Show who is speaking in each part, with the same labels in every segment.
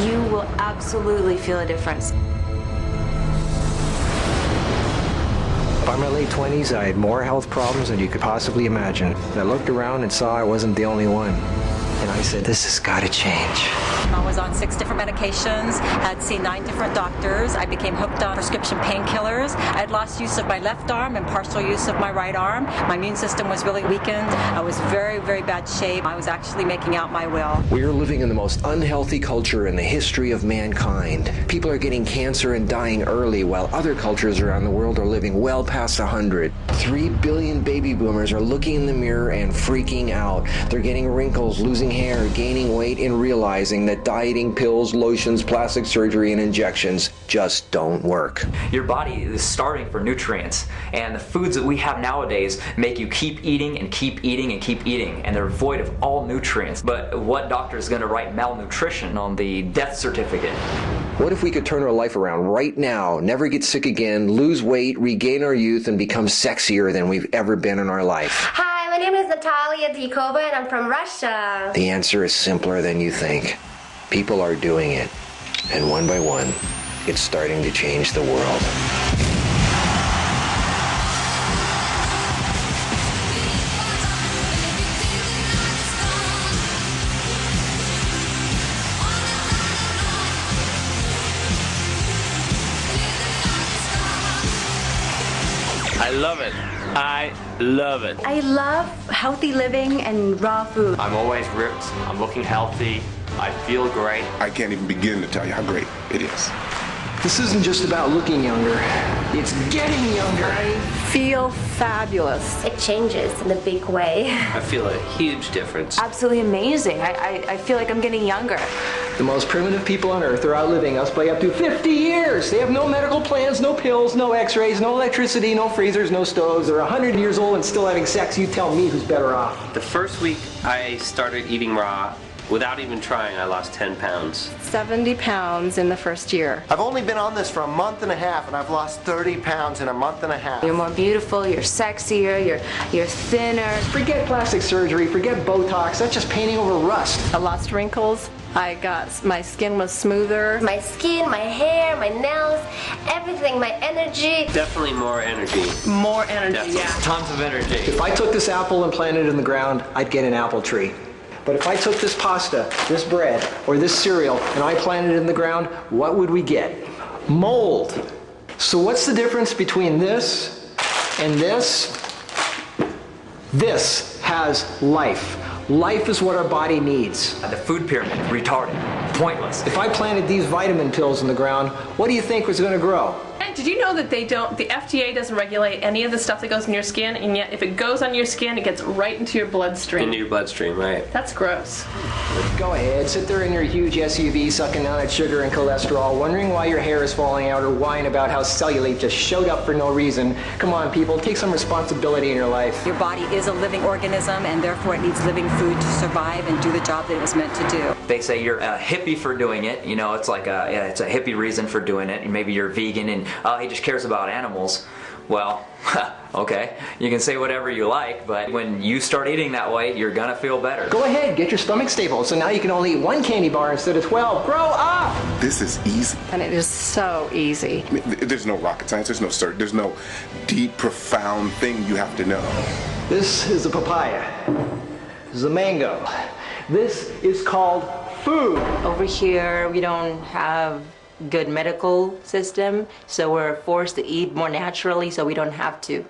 Speaker 1: You will absolutely feel a difference.
Speaker 2: By my late 20s, I had more health problems than you could possibly imagine. I looked around and saw I wasn't the only one. And I said, this has got to change.
Speaker 3: I was on 6 different medications, had seen 9 different doctors. I became hooked on prescription painkillers. I had lost use of my left arm and partial use of my right arm. My immune system was really weakened. I was very, very bad shape. I was actually making out my will.
Speaker 2: We are living in the most unhealthy culture in the history of mankind. People are getting cancer and dying early, while other cultures around the world are living well past 100. 3 billion baby boomers are looking in the mirror and freaking out. They're getting wrinkles, losing hair, gaining weight, and realizing that dieting, pills, lotions, plastic surgery, and injections just don't work.
Speaker 4: Your body is starving for nutrients, and the foods that we have nowadays make you keep eating and keep eating and keep eating, and they're void of all nutrients. But what doctor is going to write malnutrition on the death certificate?
Speaker 2: What if we could turn our life around right now, never get sick again, lose weight, regain our youth, and become sexier than we've ever been in our life?
Speaker 5: Hi, my name is Natalia Dikova, and I'm from Russia.
Speaker 2: The answer is simpler than you think. People are doing it, and one by one, it's starting to change the world.
Speaker 6: I love it. I love it.
Speaker 1: I love healthy living and raw food.
Speaker 6: I'm always ripped. I'm looking healthy. I feel great.
Speaker 7: I can't even begin to tell you how great it is.
Speaker 2: This isn't just about looking younger, it's getting younger.
Speaker 8: I feel fabulous.
Speaker 5: It changes in a big way.
Speaker 9: I feel a huge difference.
Speaker 1: Absolutely amazing. I feel like I'm getting younger.
Speaker 2: The most primitive people on earth are outliving us by up to 50 years. They have no medical plans, no pills, no x-rays, no electricity, no freezers, no stoves. They're 100 years old and still having sex. You tell me who's better off.
Speaker 9: The first week I started eating raw, without even trying, I lost 10 pounds.
Speaker 8: 70 pounds in the first year.
Speaker 10: I've only been on this for a month and a half, and I've lost 30 pounds in a month and a half.
Speaker 1: You're more beautiful, you're sexier, you're thinner.
Speaker 2: Forget plastic surgery, forget Botox. That's just painting over rust.
Speaker 8: I lost wrinkles. My skin was smoother.
Speaker 5: My skin, my hair, my nails, everything, my energy.
Speaker 9: Definitely more energy.
Speaker 8: More energy,
Speaker 9: Definitely.
Speaker 8: yeah.
Speaker 4: Tons of energy.
Speaker 2: If I took this apple and planted it in the ground, I'd get an apple tree. But if I took this pasta, this bread, or this cereal, and I planted it in the ground, what would we get? Mold. So what's the difference between this and this? This has life. Life is what our body needs.
Speaker 4: The food pyramid, retarded, pointless.
Speaker 2: If I planted these vitamin pills in the ground, what do you think was going to grow?
Speaker 11: And did you know that the FDA doesn't regulate any of the stuff that goes in your skin, and yet if it goes on your skin, it gets right into your bloodstream?
Speaker 9: Into your bloodstream, right.
Speaker 11: That's gross.
Speaker 2: Go ahead, sit there in your huge SUV sucking down at sugar and cholesterol, wondering why your hair is falling out or whine about how cellulite just showed up for no reason. Come on, people, take some responsibility in your life.
Speaker 3: Your body is a living organism, and therefore it needs living food to survive and do the job that it was meant to do.
Speaker 4: They say you're a hippie for doing it. You know, it's like it's a hippie reason for doing it. And maybe you're vegan and he just cares about animals. Well, okay, you can say whatever you like, but when you start eating that way, you're gonna feel better.
Speaker 2: Go ahead, get your stomach stable, so now you can only eat 1 candy bar instead of 12. Grow up!
Speaker 7: This is easy.
Speaker 8: And it is so easy.
Speaker 7: There's no rocket science, there's no deep, profound thing you have to know.
Speaker 2: This is a papaya. This is a mango. This is called food.
Speaker 12: Over here, we don't have good medical system, so we're forced to eat more naturally so we don't have to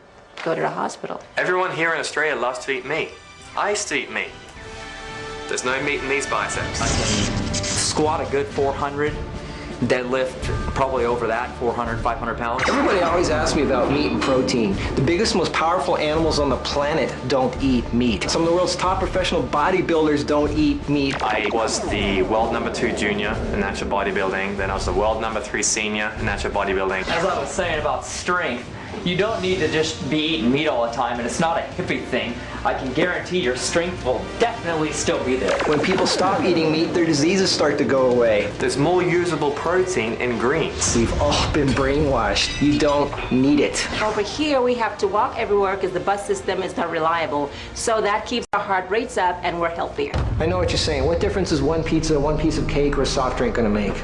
Speaker 12: go to the hospital.
Speaker 6: Everyone here in Australia loves to eat meat. I used to eat meat. There's no meat in these biceps.
Speaker 4: I can squat a good 400, deadlift probably over that, 400, 500 pounds.
Speaker 2: Everybody always asks me about meat and protein. The biggest, most powerful animals on the planet don't eat meat. Some of the world's top professional bodybuilders don't eat meat.
Speaker 6: I was the world #2 junior in natural bodybuilding, then I was the world #3 senior in natural bodybuilding.
Speaker 4: As I was saying about strength, You don't need to just be eating meat all the time, and it's not a hippie thing. I can guarantee your strength will definitely still be there.
Speaker 2: When people stop eating meat, their diseases start to go away.
Speaker 6: There's more usable protein in greens.
Speaker 2: We've all been brainwashed. You don't need it.
Speaker 12: Over here, we have to walk everywhere because the bus system is not reliable. So that keeps our heart rates up and we're healthier.
Speaker 2: I know what you're saying. What difference is one pizza, one piece of cake, or a soft drink going to make?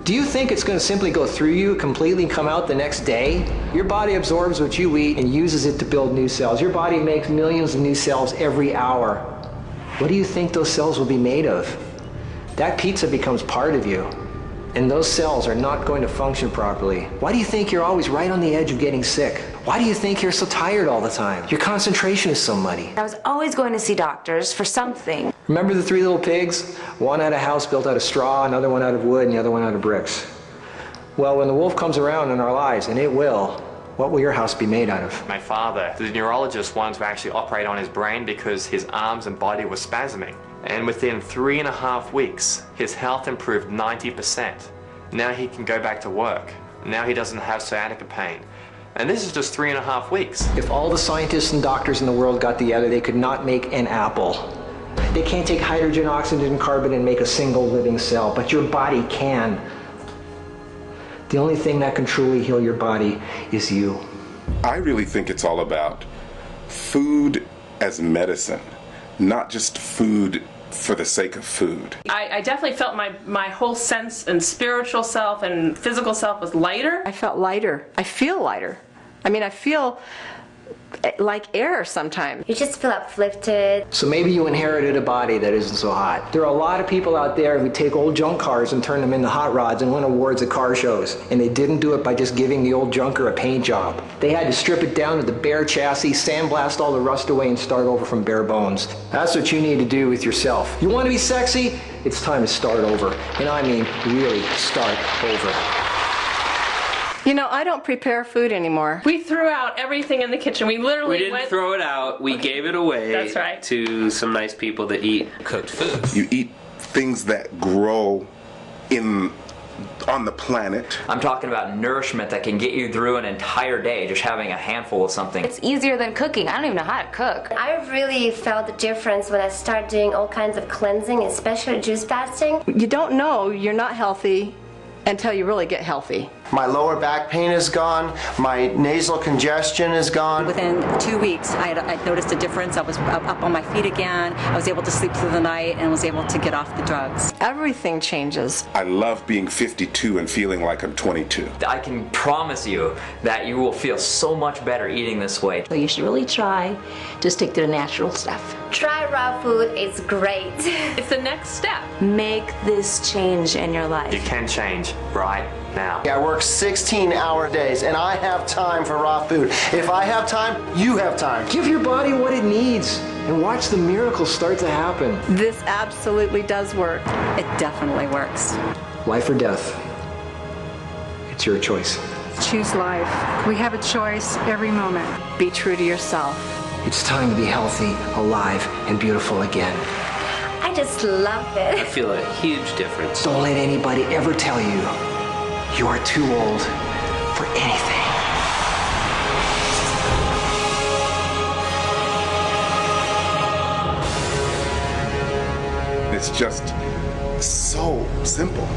Speaker 2: Do you think it's going to simply go through you, completely come out the next day? Your body absorbs what you eat and uses it to build new cells. Your body makes millions of new cells every hour. What do you think those cells will be made of? That pizza becomes part of you, and those cells are not going to function properly. Why do you think you're always right on the edge of getting sick? Why do you think you're so tired all the time? Your concentration is so muddy.
Speaker 1: I was always going to see doctors for something.
Speaker 2: Remember the three little pigs? One had a house built out of straw, another one out of wood, and the other one out of bricks. Well, when the wolf comes around in our lives, and it will, what will your house be made out of?
Speaker 6: My father, the neurologist, wanted to actually operate on his brain because his arms and body were spasming. And within 3.5 weeks, his health improved 90%. Now he can go back to work. Now he doesn't have sciatica pain. And this is just 3.5 weeks.
Speaker 2: If all the scientists and doctors in the world got together, they could not make an apple. They can't take hydrogen, oxygen, and carbon and make a single living cell, but your body can. The only thing that can truly heal your body is you.
Speaker 7: I really think it's all about food as medicine, not just food for the sake of food.
Speaker 11: I definitely felt my whole sense and spiritual self and physical self was lighter.
Speaker 8: I felt lighter. I feel lighter. I mean, I feel like air sometimes.
Speaker 5: You just feel uplifted.
Speaker 2: So maybe you inherited a body that isn't so hot. There are a lot of people out there who take old junk cars and turn them into hot rods and win awards at car shows. And they didn't do it by just giving the old junker a paint job. They had to strip it down to the bare chassis, sandblast all the rust away, and start over from bare bones. That's what you need to do with yourself. You want to be sexy? It's time to start over. And I mean really start over.
Speaker 8: You know, I don't prepare food anymore.
Speaker 11: We threw out everything in the kitchen. We literally
Speaker 9: didn't throw it out. We gave it away.
Speaker 11: That's right.
Speaker 9: To some nice people that eat cooked food.
Speaker 7: You eat things that grow on the planet.
Speaker 4: I'm talking about nourishment that can get you through an entire day just having a handful of something.
Speaker 1: It's easier than cooking. I don't even know how to cook.
Speaker 5: I really felt the difference when I started doing all kinds of cleansing, especially juice fasting.
Speaker 8: You don't know you're not healthy until you really get healthy.
Speaker 10: My lower back pain is gone. My nasal congestion is gone.
Speaker 3: Within 2 weeks, I noticed a difference. I was up on my feet again. I was able to sleep through the night and was able to get off the drugs.
Speaker 8: Everything changes.
Speaker 7: I love being 52 and feeling like I'm 22.
Speaker 4: I can promise you that you will feel so much better eating this way.
Speaker 12: So you should really try to stick to the natural stuff.
Speaker 5: Try raw food, it's great.
Speaker 11: It's the next step.
Speaker 1: Make this change in your life.
Speaker 6: You can change right now.
Speaker 10: I work 16-hour days and I have time for raw food. If I have time, you have time.
Speaker 2: Give your body what it needs and watch the miracles start to happen.
Speaker 8: This absolutely does work.
Speaker 3: It definitely works.
Speaker 2: Life or death. It's your choice.
Speaker 13: Choose life. We have a choice every moment.
Speaker 8: Be true to yourself.
Speaker 2: It's time to be healthy, alive, and beautiful again.
Speaker 5: I just love it.
Speaker 9: I feel a huge difference.
Speaker 2: Don't let anybody ever tell you you are too old for anything.
Speaker 7: It's just so simple.